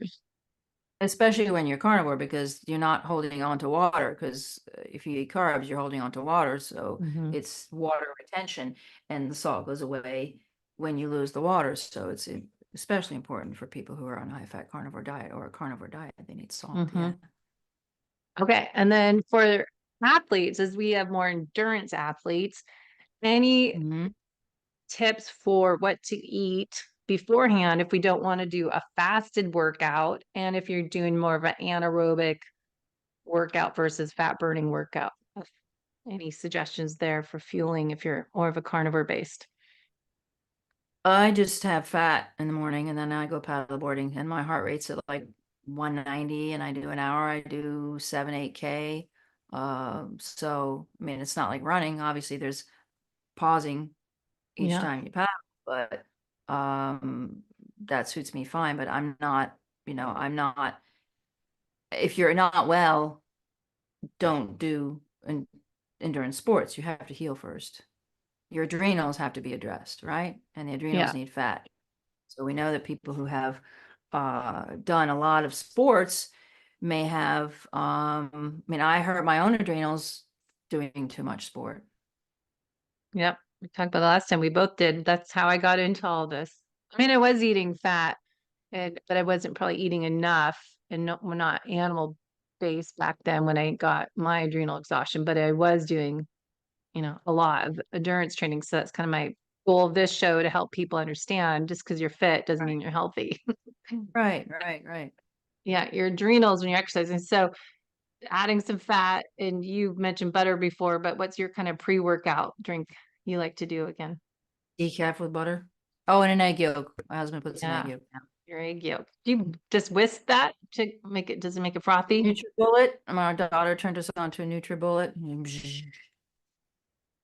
especially when you're carnivore, because you're not holding on to water, because if you eat carbs, you're holding on to water. So Hmm. it's water retention, and the salt goes away when you lose the water. So it's especially important for people who are on a high fat carnivore diet or a carnivore diet. They need salt. Hmm. Yeah. Okay. And then for athletes, as we have more endurance athletes, any Mhm. tips for what to eat beforehand if we don't want to do a fasted workout, and if you're doing more of an anaerobic workout versus fat burning workout? Any suggestions there for fueling if you're more of a carnivore based? I just have fat in the morning, and then I go paddleboarding, and my heart rate's at like 190, and I do an hour. I do 7, 8K. So I mean, it's not like running. Obviously, there's pausing each Yeah. time you paddle, but um, that suits me fine. But I'm not. If you're not well, don't do endurance sports. You have to heal first. Your adrenals have to be addressed, right? And the adrenals Yeah. need fat. So we know that people who have done a lot of sports may have, I mean, I hurt my own adrenals doing too much sport. Yep. We talked about the last time we both did. That's how I got into all this. I mean, I was eating fat, but I wasn't probably eating enough, and we're not animal based back then when I got my adrenal exhaustion, but I was doing, a lot of endurance training. So that's kind of my goal of this show, to help people understand just because you're fit doesn't Right, mean you're healthy. right, right, right. Yeah, your adrenals when you're exercising. So adding some fat, and you mentioned butter before, but what's your kind of pre-workout drink you like to do again? Decaf with butter. Oh, and an egg yolk. My husband puts an egg Yeah. yolk down. your egg yolk. Do you just whisk that to make it, does it make it frothy? NutriBullet. My daughter turned us on to a NutriBullet.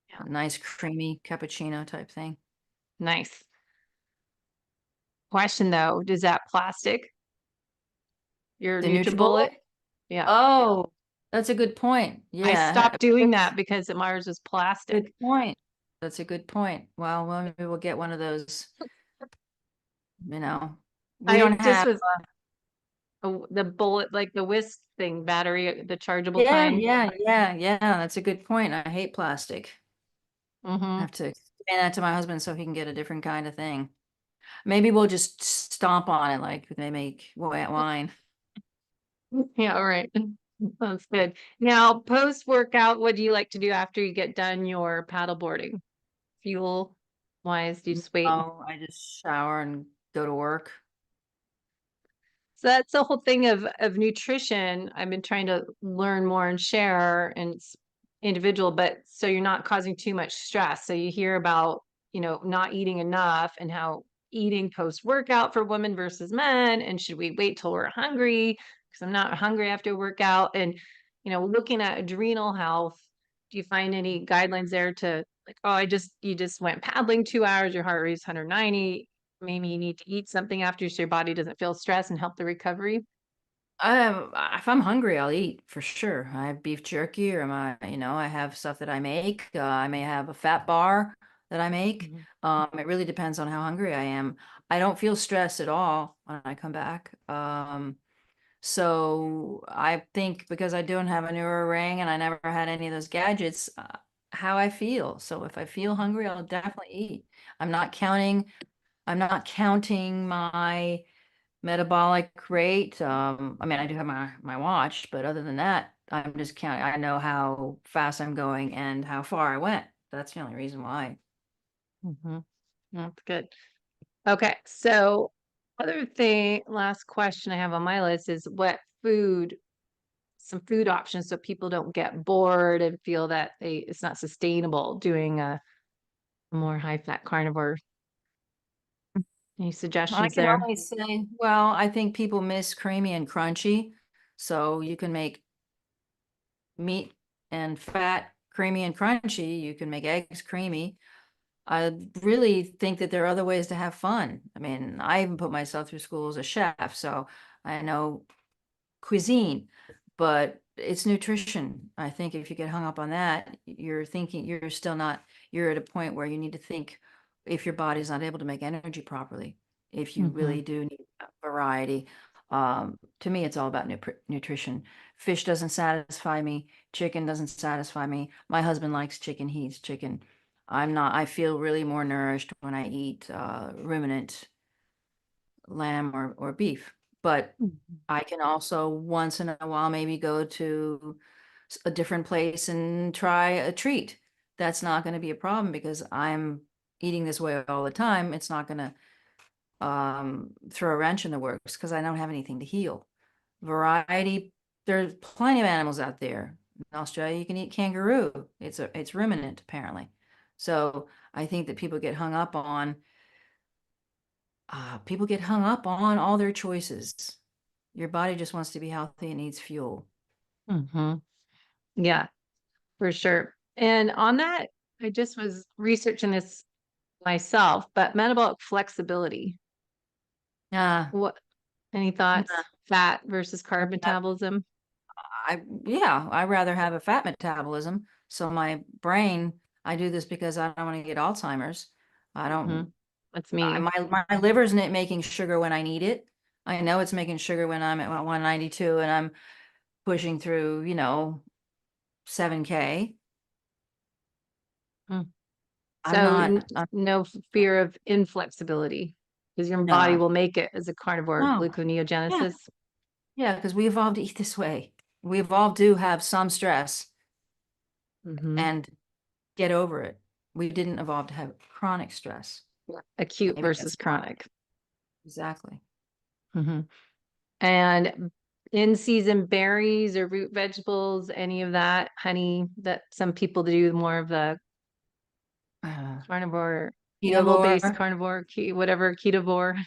Yeah. A nice creamy cappuccino type thing. Nice. Question though, is that plastic? Your The NutriBullet? NutriBullet? Yeah. Oh, that's a good point. I Yeah. stopped doing that because Mars was plastic. Good point. That's a good point. Well, maybe we'll get one of those, you know. We I don't just have, was the bullet, like the whisk thing, battery, the chargeable yeah, kind. yeah. That's a good point. I hate plastic. I Mm-hmm. have to explain that to my husband so he can get a different kind of thing. Maybe we'll just stomp on it like they make wine. Yeah, all right. That's good. Now, post workout, what do you like to do after you get done your paddle boarding? Fuel wise, do you just wait? Oh, I just shower and go to work. So that's the whole thing of nutrition. I've been trying to learn more and share, and it's individual, but so you're not causing too much stress. So you hear about, not eating enough and how eating post workout for women versus men, and should we wait till we're hungry? Because I'm not hungry after a workout. And looking at adrenal health, do you find any guidelines there to like, oh, you just went paddling 2 hours, your heart rate is 190, maybe you need to eat something after so your body doesn't feel stress and help the recovery? If I'm hungry, I'll eat for sure. I have beef jerky or I have stuff that I make. I may have a fat bar that I make. Mhm. It really depends on how hungry I am. I don't feel stressed at all when I come back. So I think because I don't have a neuro ring and I never had any of those gadgets, how I feel. So if I feel hungry, I'll definitely eat. I'm not counting, I'm not counting my metabolic rate. I mean, I do have my watch, but other than that, I'm just counting. I know how fast I'm going and how far I went. That's the only reason why. Mhm. That's good. Okay, so other thing, last question I have on my list is some food options so people don't get bored and feel that it's not sustainable doing a more high fat carnivore. Any I suggestions can there? only say, well, I think people miss creamy and crunchy. So you can make meat and fat creamy and crunchy. You can make eggs creamy. I really think that there are other ways to have fun. I mean, I even put myself through school as a chef, so I know cuisine, but it's nutrition. I think if you get hung up on that, you're still not, you're at a point where you need to think if your body's not able to make energy properly, if you Hmm. really do need variety. To me, it's all about nutrition. Fish doesn't satisfy me. Chicken doesn't satisfy me. My husband likes chicken. He eats chicken. I'm not, I feel really more nourished when I eat ruminant lamb or beef. But I can also once in a while maybe go to a different place and try a treat. That's not going to be a problem because I'm eating this way all the time. It's not going to throw a wrench in the works because I don't have anything to heal. Variety, there's plenty of animals out there. In Australia, you can eat kangaroo. It's ruminant apparently. So I think that people get hung up on all their choices. Your body just wants to be healthy and needs fuel. Hmm. Yeah, for sure. And on that, I just was researching this myself, but metabolic flexibility. Uh, What, any thoughts? Fat versus carb metabolism? yeah, I rather have a fat metabolism. So my brain, I do this because I don't want to get Alzheimer's. I Hmm. don't, That's me. my liver's not making sugar when I need it. I know it's making sugar when I'm at 192 and I'm pushing through, 7K. Mm. I'm So not, no fear of inflexibility because your body no, will make it as a carnivore no. Yeah, gluconeogenesis. yeah, because we evolved to eat this way. We evolved to have some stress Hmm. and get over it. We didn't evolve to have chronic stress. Acute Maybe versus that's why. chronic. Exactly. Hmm. And in season berries or root vegetables, any of that, honey, that some people do more of the Uh, carnivore, animal-based Ketovore. carnivore, whatever, ketovore.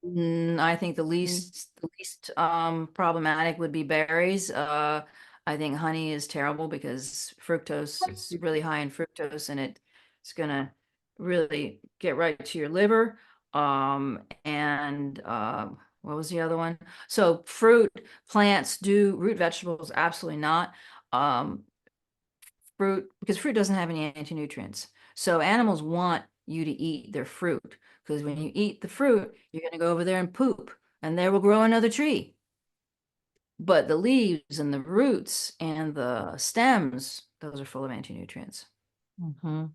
I think the least problematic would be berries. I think honey is terrible because fructose is really high in fructose and it's gonna really get right to your liver. And what was the other one? So fruit, plants do, root vegetables, absolutely not. Um, Fruit, because fruit doesn't have any anti-nutrients. So animals want you to eat their fruit because when you eat the fruit, you're going to go over there and poop and there will grow another tree. But the leaves and the roots and the stems, those are full of anti-nutrients. Mm-hmm.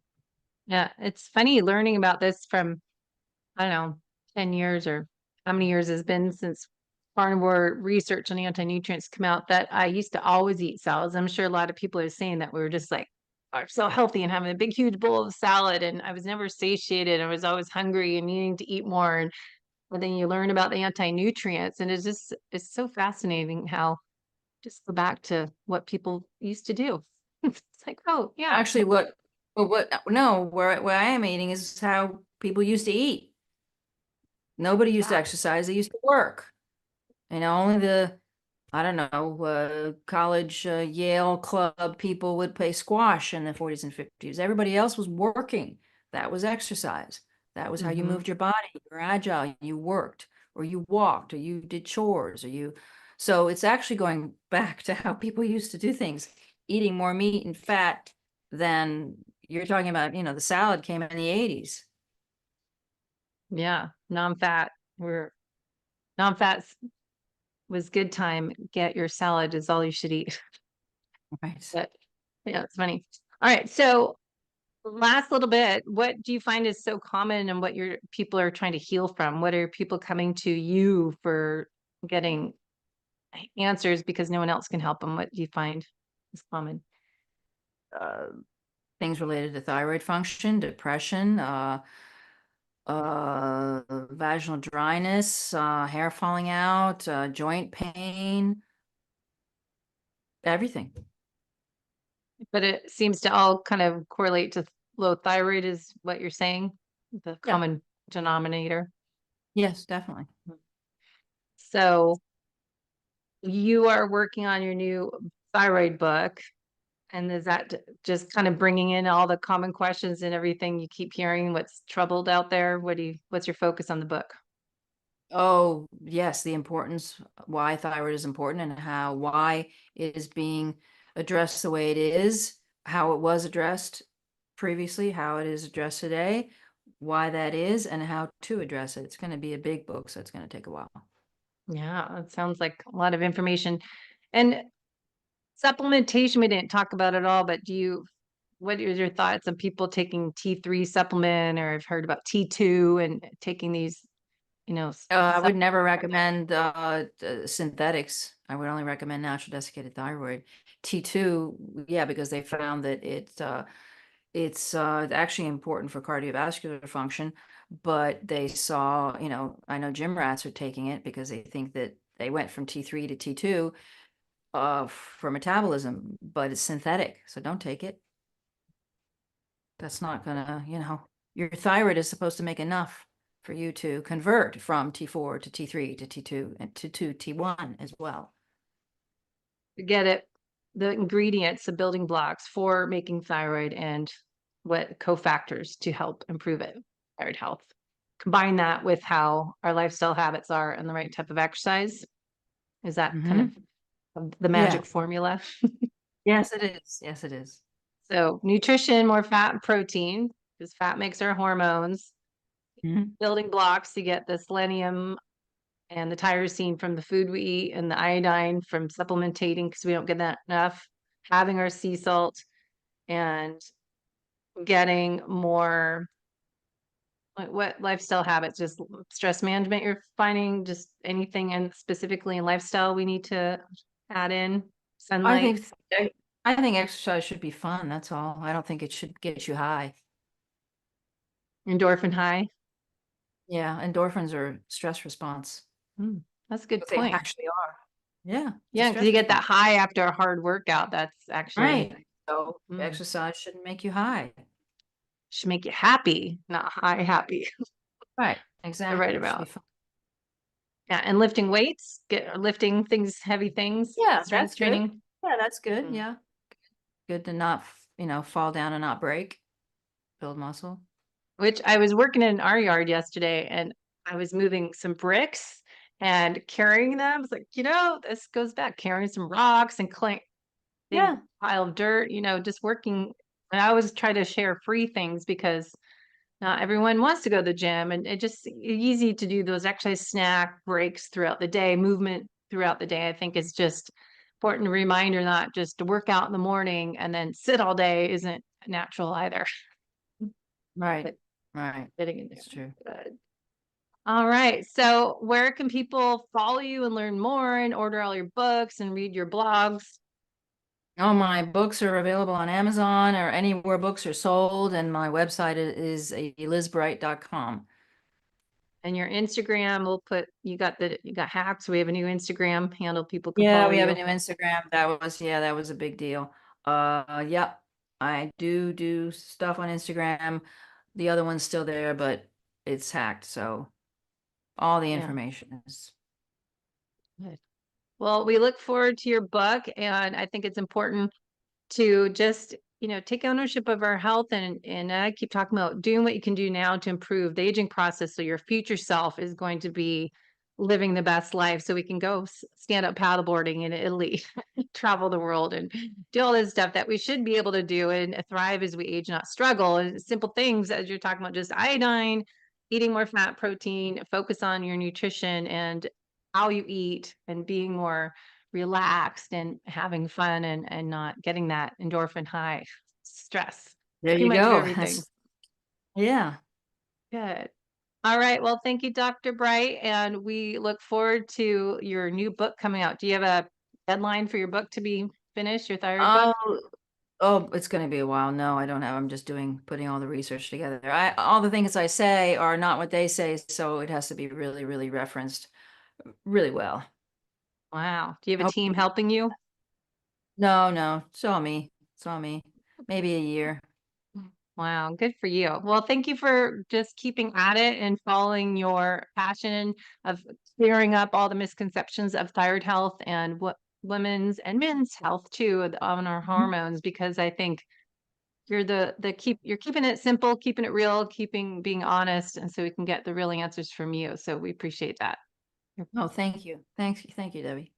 Yeah, it's funny learning about this from, I don't know, 10 years or how many years has been since carnivore research on anti-nutrients come out, that I used to always eat salads. I'm sure a lot of people are saying that we were just like, are so healthy and having a big, huge bowl of salad. And I was never satiated. I was always hungry and needing to eat more. And but then you learn about the anti-nutrients, and it's so fascinating how just go back to what people used to do. It's like, oh yeah. Actually, no, where I am eating is how people used to eat. Nobody used to Yeah. exercise, they used to work. Only the, I don't know, college Yale club people would play squash in the 40s and 50s. Everybody else was working. That was exercise. That was how you Hmm. moved your body. You were agile. You worked, or you walked, or you did chores, or you. So it's actually going back to how people used to do things, eating more meat and fat than you're talking about. The salad came in the 80s. Yeah, non-fat. We're non-fat was good time. Get your salad is all you should eat. Right. But yeah, it's funny. All right, so last little bit, what do you find is so common and what your people are trying to heal from? What are people coming to you for getting answers because no one else can help them? What do you find is common? Uh, Things related to thyroid function, depression, vaginal dryness, hair falling out, joint pain, everything. But it seems to all kind of correlate to low thyroid is what you're saying, the Yeah. common denominator. Yes, definitely. So you are working on your new thyroid book. And is that just kind of bringing in all the common questions and everything you keep hearing, what's troubled out there? What's your focus on the book? Oh, yes, the importance, why thyroid is important and why it is being addressed the way it is, how it was addressed previously, how it is addressed today, why that is, and how to address it. It's going to be a big book, so it's going to take a while. Yeah, it sounds like a lot of information. And supplementation, we didn't talk about at all, but what is your thoughts on people taking T3 supplement, or I've heard about T2 and taking these, I would never recommend synthetics. I would only recommend natural desiccated thyroid. T2, yeah, because they found that it's actually important for cardiovascular function, but they saw, I know gym rats are taking it because they think that they went from T3 to T2 for metabolism, but it's synthetic, so don't take it. That's not gonna, your thyroid is supposed to make enough for you to convert from T4 to T3 to T2 and to T1 as well. get it, the ingredients, the building blocks for making thyroid and what cofactors to help improve it, thyroid health. Combine that with how our lifestyle habits are and the right type of exercise. Is that kind Mm-hmm. of the Yeah. magic formula? Yes, it is. Yes, it is. So nutrition, more fat and protein, because fat makes our hormones. Mhm. Building blocks to get the selenium and the tyrosine from the food we eat, and the iodine from supplementating because we don't get that enough. Having our sea salt and getting more, what lifestyle habits, just stress management you're finding, just anything and specifically in lifestyle we need to add in, I sunlight, think I think exercise should be fun. That's all. I don't think it should get you high. endorphin high. Yeah, endorphins are stress response. That's a good But they point. actually are. Yeah, it's a Yeah, because you stress get that response. high after a hard workout. That's actually Right. So mm, exercise shouldn't make you high. should make you happy, not high happy. Right. They're right Exactly. It should be about. fun. Yeah, and lifting weights, lifting things, heavy things, Yeah, strength that's good. training. Yeah, that's good. Mhm. Yeah. Good to not, fall down and not break, build muscle. Which I was working in our yard yesterday and I was moving some bricks and carrying them. It's like, this goes back carrying some rocks and big Yeah. pile of dirt, just working. And I always try to share free things because not everyone wants to go to the gym, and it just easy to do those exercise snack breaks throughout the day, movement throughout the day. I think is just important reminder, not just to work out in the morning and then sit all day isn't natural either. Right. But Right. getting in there. It's true. Good. All right. So where can people follow you and learn more and order all your books and read your blogs? All my books are available on Amazon or anywhere books are sold, and my website is elizbright.com. And your Instagram, you got hacks. We have a new Instagram handle people can Yeah, follow we have a you. new Instagram. That was a big deal. Yep. I do stuff on Instagram. The other one's still there, but it's hacked, so all the Yeah. information is. Good. Well, we look forward to your book, and I think it's important to just, take ownership of our health, and I keep talking about doing what you can do now to improve the aging process so your future self is going to be living the best life so we can go stand up paddleboarding in Italy, travel the world and do all this stuff that we should be able to do and thrive as we age, not struggle. And simple things as you're talking about, just iodine, eating more fat, protein, focus on your nutrition and how you eat and being more relaxed and having fun and not getting that endorphin high stress. There Too you much of go. everything. Yeah. Good. All right. Well, thank you, Dr. Bright. And we look forward to your new book coming out. Do you have a deadline for your book to be finished, your thyroid book? Oh, oh, it's going to be a while. No, I don't have. I'm just putting all the research together. All the things I say are not what they say, so it has to be really, really referenced really well. Wow. Do you have I a hope. team helping you? No, no, saw me, maybe a year. Wow, good for you. Well, thank you for just keeping at it and following your passion of clearing up all the misconceptions of thyroid health and what women's and men's health too on our Mhm. hormones, because I think you're keeping it simple, keeping it real, being honest, and so we can get the real answers from you. So we appreciate that. Oh, thank you, Debbie.